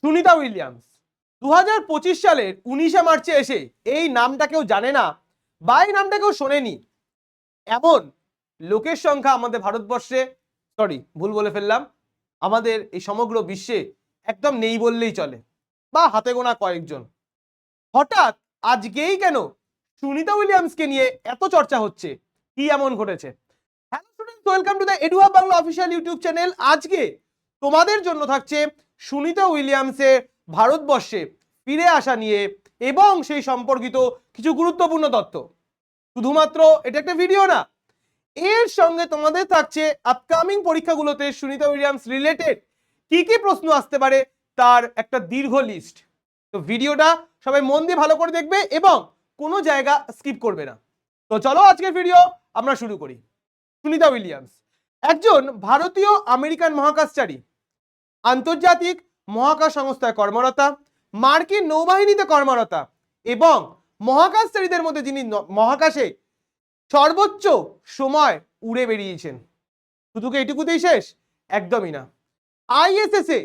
Sunita Williams 2025 সালের 19শে মার্চে এসে এই নামটা কেউ জানে না বা এই নামটা কেউ শোনেনি এমন লোকের সংখ্যা আমাদের ভারতবর্ষে, সরি ভুল বলে ফেললাম, আমাদের এই সমগ্র বিশ্বে একদম নেই বললেই চলে, বা হাতে গোনা কয়েকজন। হঠাৎ আজকেই কেন সুনিতা উইলিয়ামসকে নিয়ে এত চর্চা হচ্ছে? কি এমন ঘটেছে? Hello students, welcome to the এডুহাব Bangla official YouTube channel. আজকে তোমাদের জন্য থাকছে সুনিতা উইলিয়ামসের ভারতবর্ষে ফিরে আসা নিয়ে এবং সেই সম্পর্কিত কিছু গুরুত্বপূর্ণ তথ্য। শুধুমাত্র এটা একটা ভিডিও না, এর সঙ্গে তোমাদের থাকছে আপকামিং পরীক্ষাগুলোতে সুনিতা উইলিয়ামস রিলেটেড কি কি প্রশ্ন আসতে পারে তার একটা দীর্ঘ লিস্ট। তো ভিডিওটা সবাই মন দিয়ে ভালো করে দেখবে এবং কোনো জায়গা স্কিপ করবে না। তো চলো আজকের ভিডিও আমরা শুরু করি। সুনিতা উইলিয়ামস একজন ভারতীয় আমেরিকান মহাকাশচারী, আন্তর্জাতিক মহাকাশ সংস্থায় কর্মরতা, মার্কিন নৌবাহিনীতে কর্মরতা এবং মহাকাশচারীদের মধ্যে যিনি মহাকাশে সর্বোচ্চ সময় উড়ে বেরিয়েছেন। শুধু কি এটুকুতেই শেষ? একদমই না। আইএসএস এ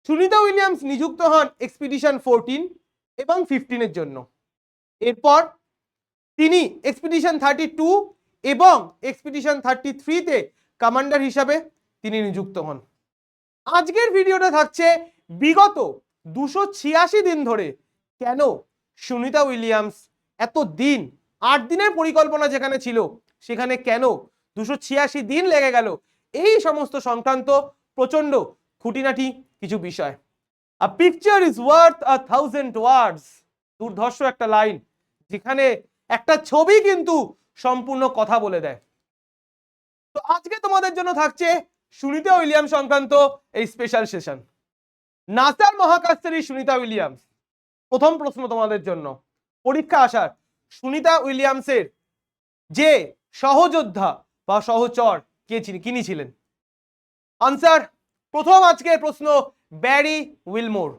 সুনিতা উইলিয়ামস নিযুক্ত হন এক্সপিডিশন 14 এবং 15 এর জন্য। এরপর তিনি এক্সপিডিশন 32 এবং এক্সপিডিশন 33 তে কমান্ডার হিসাবে তিনি নিযুক্ত হন। আজকের ভিডিওটা থাকছে বিগত 286 দিন ধরে কেন সুনিতা উইলিয়ামস এত দিন, 8 দিনের পরিকল্পনা যেখানে ছিল সেখানে কেন 286 দিন লেগে গেল, এই সমস্ত সংক্রান্ত প্রচন্ড খুঁটিনাটি কিছু বিষয়। আ পিকচার ইজ ওয়ার্থ 1000 ওয়ার্ডস, দুর্ধর্ষ একটা লাইন, যেখানে একটা ছবি কিন্তু সম্পূর্ণ কথা বলে দেয়। তো আজকে তোমাদের জন্য থাকছে সুনিতা উইলিয়ামস সংক্রান্ত এই স্পেশাল সেশন। নাসার মহাকাশচারী সুনিতা উইলিয়ামস। প্রথম প্রশ্ন তোমাদের জন্য পরীক্ষা আসার, সুনিতা উইলিয়ামসের যে সহযোদ্ধা বা সহচর কিনি ছিলেন? আনসার প্রথম আজকের প্রশ্ন ব্যারি উইলমোর।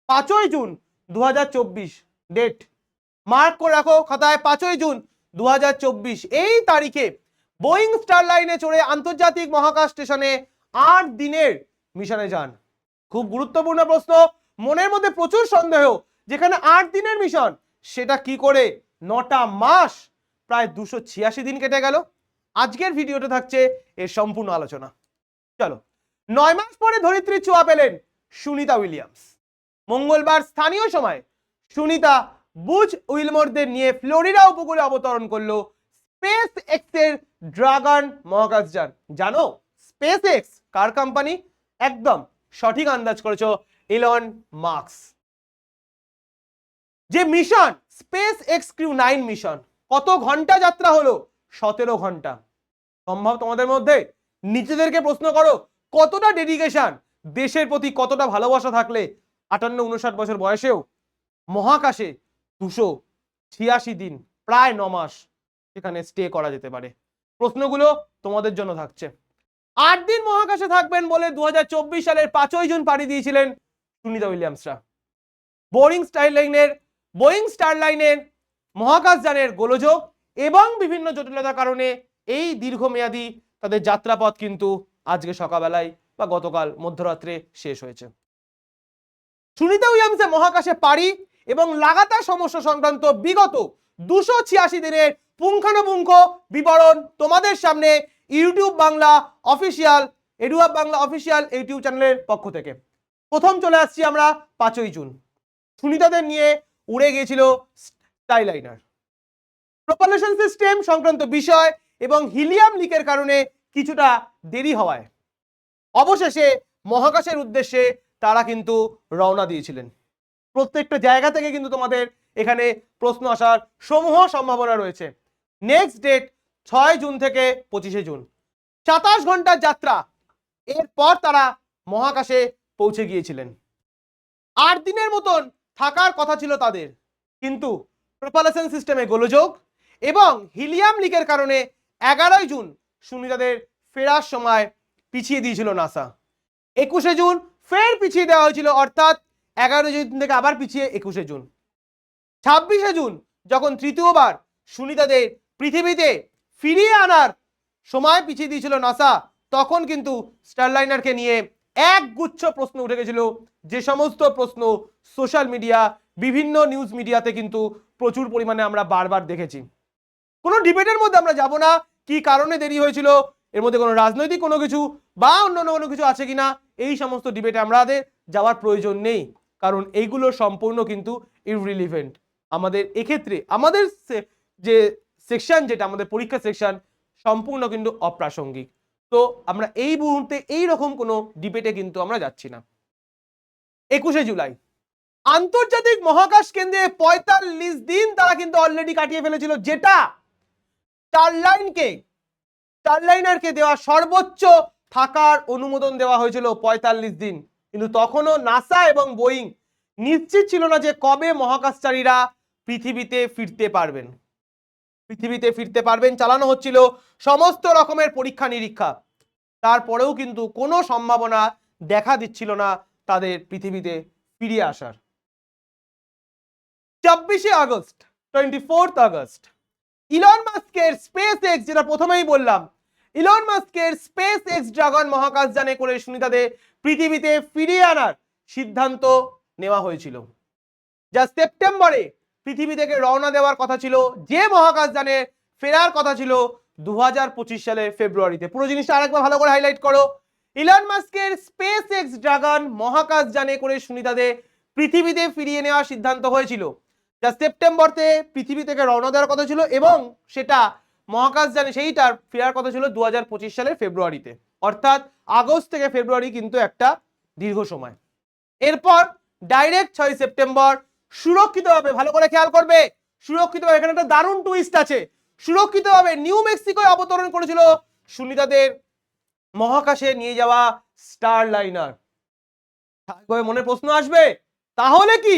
5ই জুন 2024 ডেট মার্ক করে রাখো খাতায়, 5ই জুন 2024 এই তারিখে বোয়িং স্টারলাইনে চড়ে আন্তর্জাতিক মহাকাশ স্টেশনে 8 দিনের মিশনে যান। খুব গুরুত্বপূর্ণ প্রশ্ন, মনের মধ্যে প্রচুর সন্দেহ, যেখানে 8 দিনের মিশন সেটা কি করে 9টা মাস প্রায় 286 দিন কেটে গেল? আজকের ভিডিওতে থাকছে এর সম্পূর্ণ আলোচনা। চলো, 9 মাস পরে ধরিত্রীর ছোঁয়া পেলেন সুনিতা উইলিয়ামস। মঙ্গলবার স্থানীয় সময় সুনিতা বুজ উইলমোরদের নিয়ে ফ্লোরিডা উপকূলে অবতরণ করলো স্পেস এক্স এর ড্রাগন মহাকাশযান। জানো স্পেস এক্স কার কোম্পানি? একদম সঠিক আন্দাজ করেছো, ইলন মাস্ক। যে mission space x crew 9 mission, কত ঘন্টা যাত্রা হলো? 17 ঘন্টা। সম্ভব তোমাদের মধ্যে? নিজেদেরকে প্রশ্ন করো, কতটা ডেডিকেশন, দেশের প্রতি কতটা ভালোবাসা থাকলে 58-59 বছর বয়সেও মহাকাশে 286 দিন প্রায় 9 মাস সেখানে স্টে করা যেতে পারে? প্রশ্নগুলো তোমাদের জন্য থাকছে। 8 দিন মহাকাশে থাকবেন বলে 2024 সালের 5ই জুন পাড়ি দিয়েছিলেন সুনিতা উইলিয়ামসরা। বোয়িং স্টারলাইনের মহাকাশযানের গোলযোগ এবং বিভিন্ন জটিলতার কারণে এই দীর্ঘমেয়াদী তাদের যাত্রাপথ কিন্তু আজকে সকালবেলায় বা গতকাল মধ্যরাত্রে শেষ হয়েছে। সুনিতা উইলিয়ামসের মহাকাশে পাড়ি এবং লাগাতার সমস্যা সংক্রান্ত বিগত 286 দিনের পুঙ্খানুপুঙ্খ বিবরণ তোমাদের সামনে YouTube Bangla official, এডুহাব Bangla official YouTube চ্যানেলের পক্ষ থেকে। প্রথম চলে আসছি আমরা 5ই জুন। সুনিতাদের নিয়ে উড়ে গিয়েছিল স্কাইলাইনার। প্রপালশন সিস্টেম সংক্রান্ত বিষয় এবং হিলিয়াম লিকের কারণে কিছুটা দেরি হওয়ায় অবশেষে মহাকাশের উদ্দেশ্যে তারা কিন্তু রওনা দিয়েছিলেন। প্রত্যেকটা জায়গা থেকে কিন্তু তোমাদের এখানে প্রশ্ন আসার সমূহ সম্ভাবনা রয়েছে। নেক্সট ডেট 6 জুন থেকে 25শে জুন, 27 ঘন্টার যাত্রা। এরপর তারা মহাকাশে পৌঁছে গিয়েছিলেন। 8 দিনের মতন থাকার কথা ছিল তাদের, কিন্তু প্রপালশন সিস্টেমে গোলযোগ এবং হিলিয়াম লিকের কারণে 11ই জুন সুনিতাদের ফেরার সময় পিছিয়ে দিয়েছিল নাসা। 21শে জুন ফের পিছিয়ে দেওয়া হয়েছিল, অর্থাৎ 11 জুন থেকে আবার পিছিয়ে 21শে জুন। 26শে জুন যখন তৃতীয়বার সুনিতাদের পৃথিবীতে ফিরিয়ে আনার সময় পিছিয়ে দিয়েছিল নাসা, তখন কিন্তু স্টারলাইনারকে নিয়ে এক গুচ্ছ প্রশ্ন উঠে গেছিল, যে সমস্ত প্রশ্ন সোশ্যাল মিডিয়া, বিভিন্ন নিউজ মিডিয়াতে কিন্তু প্রচুর পরিমাণে আমরা বারবার দেখেছি। কোনো ডিবেটের মধ্যে আমরা যাব না, কি কারণে দেরি হয়েছিল, এর মধ্যে কোনো রাজনৈতিক কোনো কিছু বা অন্যান্য কোনো কিছু আছে কিনা, এই সমস্ত ডিবেটে আমাদের যাওয়ার প্রয়োজন নেই, কারণ এইগুলো সম্পূর্ণ কিন্তু ইররিলিভেন্ট। আমাদের এক্ষেত্রে আমাদের যে সেকশন, যেটা আমাদের পরীক্ষা সেকশন, সম্পূর্ণ কিন্তু অপ্রাসঙ্গিক। তো আমরা এই মুহূর্তে এই রকম কোনো ডিবেটে কিন্তু আমরা যাচ্ছি না। 21শে জুলাই আন্তর্জাতিক মহাকাশ কেন্দ্রে 45 দিন তারা কিন্তু অলরেডি কাটিয়ে ফেলেছিল, যেটা স্টারলাইনারকে দেওয়া সর্বোচ্চ থাকার অনুমোদন দেওয়া হয়েছিল 45 দিন। কিন্তু তখনও নাসা এবং বোয়িং নিশ্চিত ছিল না যে কবে মহাকাশচারীরা পৃথিবীতে ফিরতে পারবেন। চালানো হচ্ছিল সমস্ত রকমের পরীক্ষা নিরীক্ষা, তারপরেও কিন্তু কোনো সম্ভাবনা দেখা দিচ্ছিল না তাদের পৃথিবীতে ফিরে আসার। 24 আগস্ট ইলন মাস্কের স্পেস এক্স, যেটা প্রথমেই বললাম, ইলন মাস্কের স্পেস এক্স ড্রাগন মহাকাশযানে করে সুনিতাদের পৃথিবীতে ফিরিয়ে আনার সিদ্ধান্ত নেওয়া হয়েছিল, যা সেপ্টেম্বরে পৃথিবী থেকে রওনা দেওয়ার কথা ছিল, যে মহাকাশযানে ফেরার কথা ছিল 2025 সালের ফেব্রুয়ারিতে। পুরো জিনিসটা আরেকবার ভালো করে হাইলাইট করো। ইলন মাস্কের স্পেস এক্স ড্রাগন মহাকাশযানে করে সুনিতাদের পৃথিবীতে ফিরিয়ে নেওয়ার সিদ্ধান্ত হয়েছিল, যা সেপ্টেম্বরতে পৃথিবী থেকে রওনা দেওয়ার কথা ছিল, এবং সেটা মহাকাশযানে সেইটার ফেরার কথা ছিল 2025 সালের ফেব্রুয়ারিতে। অর্থাৎ আগস্ট থেকে ফেব্রুয়ারি কিন্তু একটা দীর্ঘ সময়। এরপর ডাইরেক্ট 6 সেপ্টেম্বর সুরক্ষিতভাবে, ভালো করে খেয়াল করবে, সুরক্ষিতভাবে, এখানে একটা দারুণ টুইস্ট আছে, সুরক্ষিতভাবে নিউ মেক্সিকোয় অবতরণ করেছিল সুনিতাদের মহাকাশে নিয়ে যাওয়া স্টারলাইনার। মনে প্রশ্ন আসবে, তাহলে কি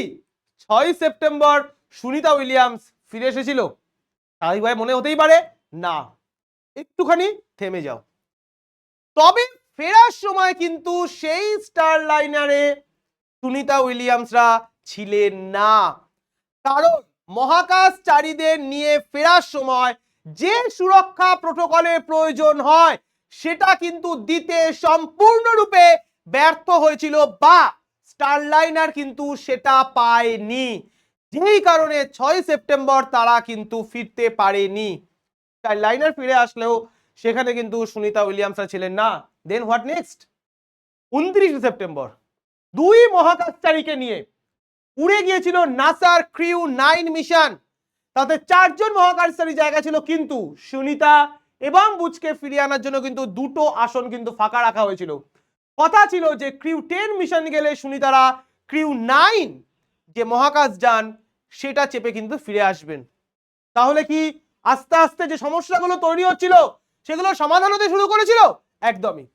6 সেপ্টেম্বর সুনিতা উইলিয়ামস ফিরে এসেছিল? স্বাভাবিকভাবে মনে হতেই পারে না, একটুখানি থেমে যাও। তবে ফেরার সময় কিন্তু সেই স্টারলাইনারে সুনিতা উইলিয়ামসরা ছিলেন না, কারণ মহাকাশচারীদের নিয়ে ফেরার সময় যে সুরক্ষা প্রোটোকলের প্রয়োজন হয় সেটা কিন্তু দিতে সম্পূর্ণরূপে ব্যর্থ হয়েছিল, বা স্টারলাইনার কিন্তু সেটা পায়নি, যেই কারণে 6 সেপ্টেম্বর তারা কিন্তু ফিরতে পারেনি। স্টারলাইনার ফিরে আসলেও সেখানে কিন্তু সুনিতা উইলিয়ামসরা ছিলেন না। দেন হোয়াট নেক্সট? 29 সেপ্টেম্বর দুই মহাকাশচারীকে নিয়ে উড়ে গিয়েছিল নাসার ক্রিউ 9 মিশন। তাতে 4 জন মহাকাশচারী জায়গা ছিল, কিন্তু সুনিতা এবং বুচকে ফিরিয়ে আনার জন্য কিন্তু দুটো আসন কিন্তু ফাঁকা রাখা হয়েছিল। কথা ছিল যে ক্রিউ 10 মিশন গেলে সুনিতারা ক্রিউ 9 যে মহাকাশযান সেটা চেপে কিন্তু ফিরে আসবেন। তাহলে কি আস্তে আস্তে যে সমস্যাগুলো তৈরি হচ্ছিল সেগুলো সমাধান হতে শুরু করেছিল? একদমই।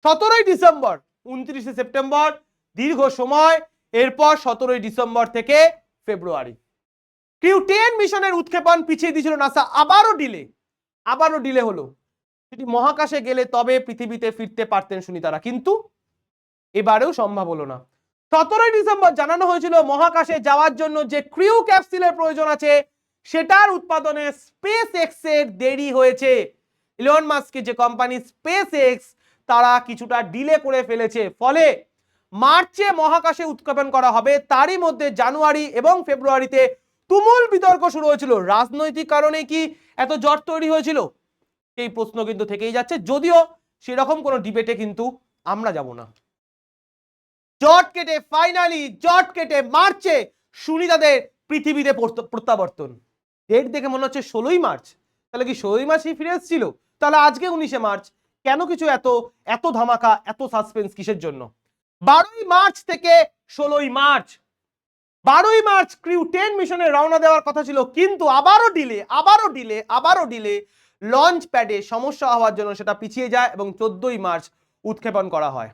17 ডিসেম্বর 29 সেপ্টেম্বর দীর্ঘ সময়, এরপর 17 ডিসেম্বর থেকে ফেব্রুয়ারি ক্রিউ 10 মিশনের উৎক্ষেপণ পিছিয়ে দিয়েছিল নাসা, আবারও ডিলে হলো। সেটি মহাকাশে গেলে তবে পৃথিবীতে ফিরতে পারতেন সুনিতারা, কিন্তু এবারেও সম্ভব হলো না। 17 ডিসেম্বর জানানো হয়েছিল মহাকাশে যাওয়ার জন্য যে ক্রিউ ক্যাপসুলের প্রয়োজন আছে সেটার উৎপাদনে স্পেস এক্স এর দেরি হয়েছে। ইলন মাস্কের যে কোম্পানি স্পেস এক্স, তারা কিছুটা ডিলে করে ফেলেছে, ফলে মার্চে মহাকাশে উৎক্ষেপণ করা হবে। তারই মধ্যে জানুয়ারি এবং ফেব্রুয়ারিতে তুমুল বিতর্ক শুরু হয়েছিল। রাজনৈতিক কারণে কি এত জট তৈরি হয়েছিল? এই প্রশ্ন কিন্তু থেকেই যাচ্ছে, যদিও সেরকম কোনো ডিবেটে কিন্তু আমরা যাব না। ফাইনালি জট কেটে মার্চে সুনিতাদের পৃথিবীতে প্রত্যাবর্তন। ডেট দেখে মনে হচ্ছে 16ই মার্চ। তাহলে কি 16ই মার্চই ফিরে এসেছিল? তাহলে আজকে 19শে মার্চ, কেন কিছু এত ধামাকা, এত সাসপেন্স কিসের জন্য? 12ই মার্চ থেকে 16ই মার্চ, 12ই মার্চ ক্রিউ 10 মিশনে রওনা দেওয়ার কথা ছিল, কিন্তু আবারও ডিলে লঞ্চ প্যাডে সমস্যা হওয়ার জন্য সেটা পিছিয়ে যায় এবং 14ই মার্চ উৎক্ষেপণ করা হয়।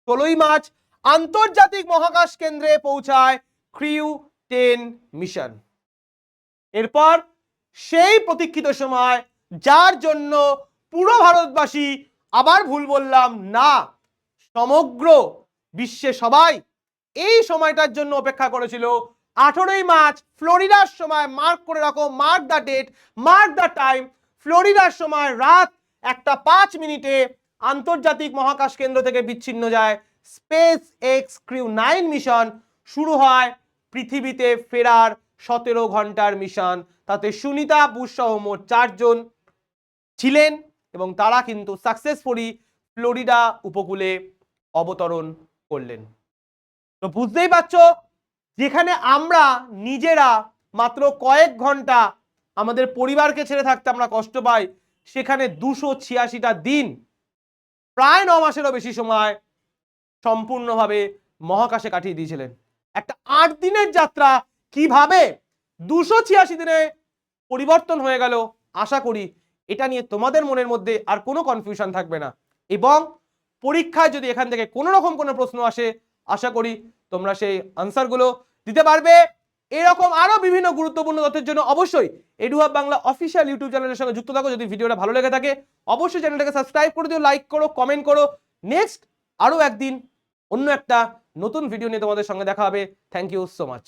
16ই মার্চ আন্তর্জাতিক মহাকাশ কেন্দ্রে পৌঁছায় ক্রিউ 10 মিশন। এরপর সেই প্রতীক্ষিত সময়, যার জন্য পুরো ভারতবাসী, আবার ভুল বললাম না, সমগ্র বিশ্বে সবাই এই সময়টার জন্য অপেক্ষা করেছিল। 18ই মার্চ ফ্লোরিডার সময়, মার্ক করে রাখো, mark the date, mark the time, ফ্লোরিডার সময় রাত 1টা 5 মিনিটে আন্তর্জাতিক মহাকাশ কেন্দ্র থেকে বিচ্ছিন্ন যায় স্পেস এক্স ক্রিউ 9 মিশন শুরু হয় পৃথিবীতে ফেরার 17 ঘন্টার মিশন। তাতে সুনিতা বুশ সহ মোট 4 জন ছিলেন এবং তারা কিন্তু সাকসেসফুলি ফ্লোরিডা উপকূলে অবতরণ করলেন। তো বুঝতেই পারছো, যেখানে আমরা নিজেরা মাত্র কয়েক ঘন্টা আমাদের পরিবারকে ছেড়ে থাকতে আমরা কষ্ট পাই, সেখানে 286টা দিন, প্রায় 9 মাসেরও বেশি সময় সম্পূর্ণভাবে মহাকাশে কাটিয়ে দিয়েছিলেন। একটা 8 দিনের যাত্রা কিভাবে 286 দিনে পরিবর্তন হয়ে গেল, আশা করি এটা নিয়ে তোমাদের মনের মধ্যে আর কোনো কনফিউশন থাকবে না। এবং পরীক্ষায় যদি এখান থেকে কোনো রকম কোনো প্রশ্ন আসে, আশা করি তোমরা সেই আনসারগুলো দিতে পারবে। এরকম আরো বিভিন্ন গুরুত্বপূর্ণ তথ্যের জন্য অবশ্যই এডুহাব বাংলা অফিসিয়াল ইউটিউব চ্যানেলের সঙ্গে যুক্ত থাকো। যদি ভিডিওটা ভালো লেগে থাকে অবশ্যই চ্যানেলটাকে সাবস্ক্রাইব করে দিও, লাইক করো, কমেন্ট করো। নেক্সট আরো একদিন অন্য একটা নতুন ভিডিও নিয়ে তোমাদের সঙ্গে দেখা হবে। Thank you so much.